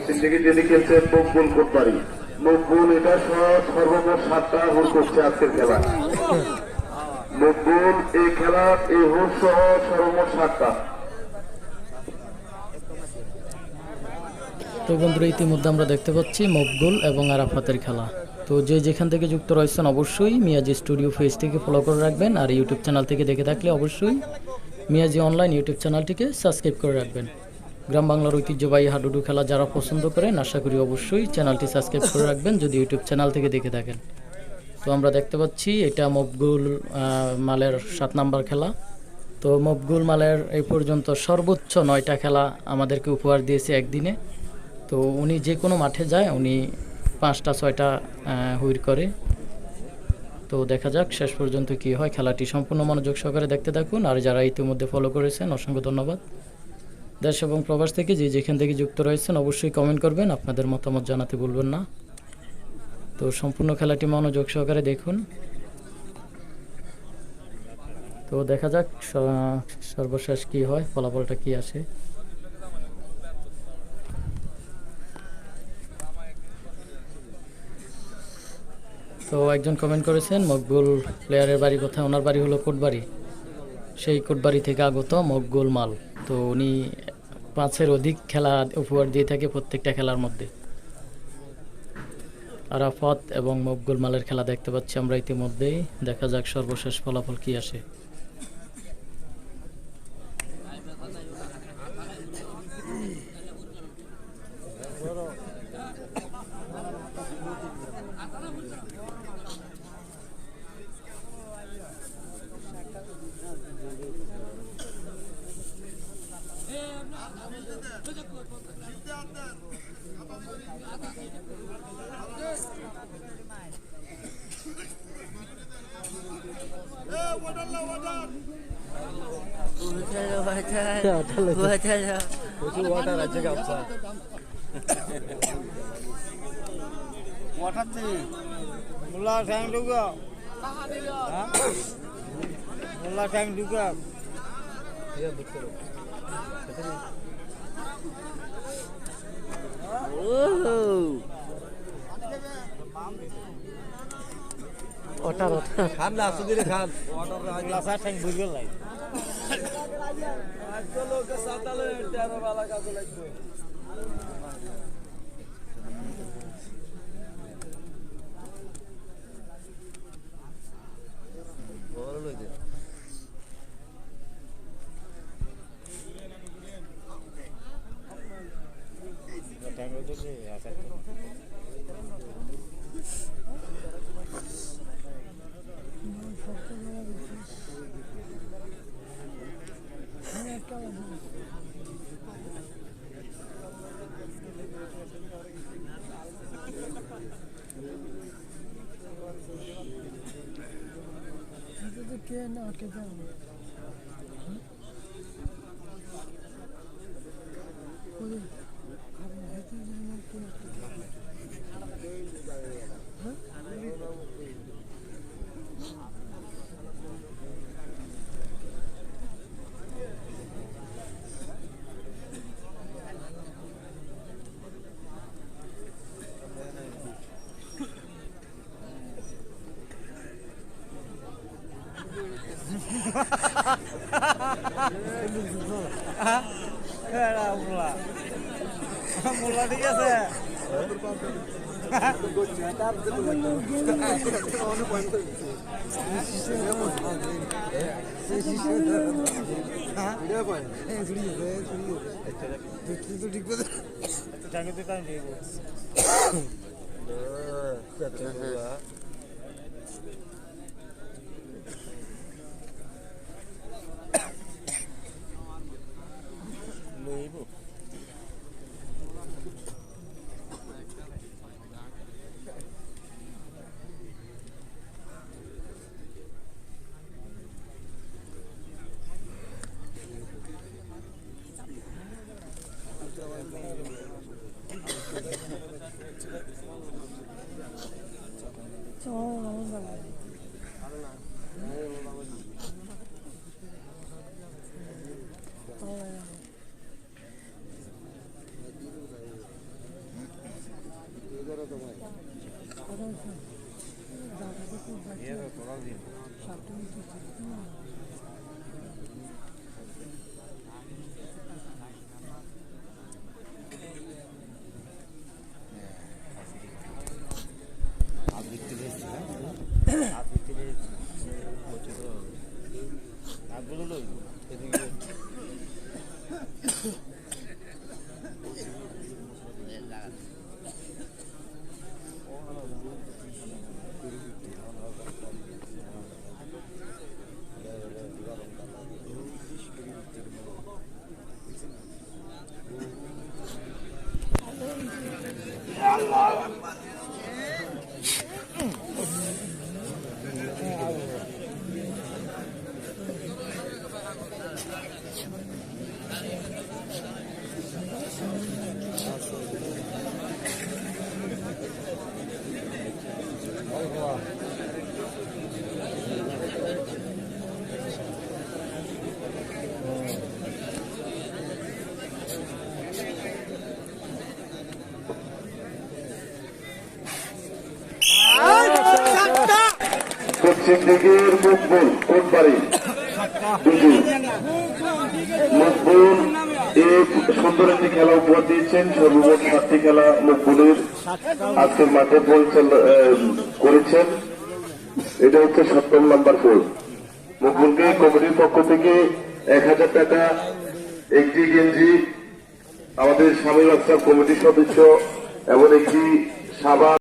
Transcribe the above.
Syndicate যিনি খেলছেন মকবুল কোটবাড়ি। মকবুল এটা সর্বমোট 7টা হোল করছে আজকের খেলা। মকবুল এই খেলার এই হোল সহ সর্বমোট 7টা। তো বন্ধুরা, ইতিমধ্যে আমরা দেখতে পাচ্ছি মকবুল এবং আরাফাতের খেলা। তো যে যেখান থেকে যুক্ত রয়েছেন অবশ্যই মিয়াজি স্টুডিও পেজ থেকে ফলো করে রাখবেন, আর ইউটিউব চ্যানেল থেকে দেখে থাকলে অবশ্যই মিয়াজি অনলাইন ইউটিউব চ্যানেলটিকে সাবস্ক্রাইব করে রাখবেন। গ্রাম বাংলার ঐতিহ্যবাহী হাডুডু খেলা যারা পছন্দ করেন আশা করি অবশ্যই চ্যানেলটি সাবস্ক্রাইব করে রাখবেন যদি ইউটিউব চ্যানেল থেকে দেখে থাকেন। তো আমরা দেখতে পাচ্ছি এটা মকবুল মালের 7 নাম্বার খেলা। তো মকবুল মালের এই পর্যন্ত সর্বোচ্চ 9টা খেলা আমাদেরকে উপহার দিয়েছে একদিনে। তো উনি যে কোনো মাঠে যায় উনি 5টা 6টা হুইর করে। তো দেখা যাক শেষ পর্যন্ত কি হয়। খেলাটি সম্পূর্ণ মনোযোগ সহকারে দেখতে থাকুন, আর যারা ইতিমধ্যে ফলো করেছেন অসংখ্য ধন্যবাদ। দেশ এবং প্রবাস থেকে যে যেখান থেকে যুক্ত রয়েছেন অবশ্যই কমেন্ট করবেন, আপনাদের মতামত জানাতে ভুলবেন না। তো সম্পূর্ণ খেলাটি মনোযোগ সহকারে দেখুন। তো দেখা যাক সর্বশেষ কি হয়, ফলাফলটা কি আসে। তো একজন কমেন্ট করেছেন মকবুল প্লেয়ারের বাড়ি কোথায়, ওনার বাড়ি হলো কোটবাড়ি, সেই কোটবাড়ি থেকে আগত মকবুল মাল। তো উনি 5-এর অধিক খেলা উপহার দিয়ে থাকে প্রত্যেকটা খেলার মধ্যে। আরাফাত এবং মকবুল মালের খেলা দেখতে পাচ্ছি আমরা ইতিমধ্যেই। দেখা যাক সর্বশেষ ফলাফল কি আসে। খান না সুদিরে খান ঠিক আছে পশ্চিম দিকের মকবুল কোটবাড়ি দুজু মকবুল এক সুন্দর একটি খেলা উপহার দিয়েছেন। সর্বমোট 7টি খেলা মকবুলের আজকের মাঠে করেছেন। এটা হচ্ছে 7ম নাম্বার ফুল। মকবুলকে কমিটির পক্ষ থেকে 1000 টাকা, একটি গেঞ্জি, আমাদের স্বামী বাচ্চা কমিটির সদস্য এবং একটি সাবান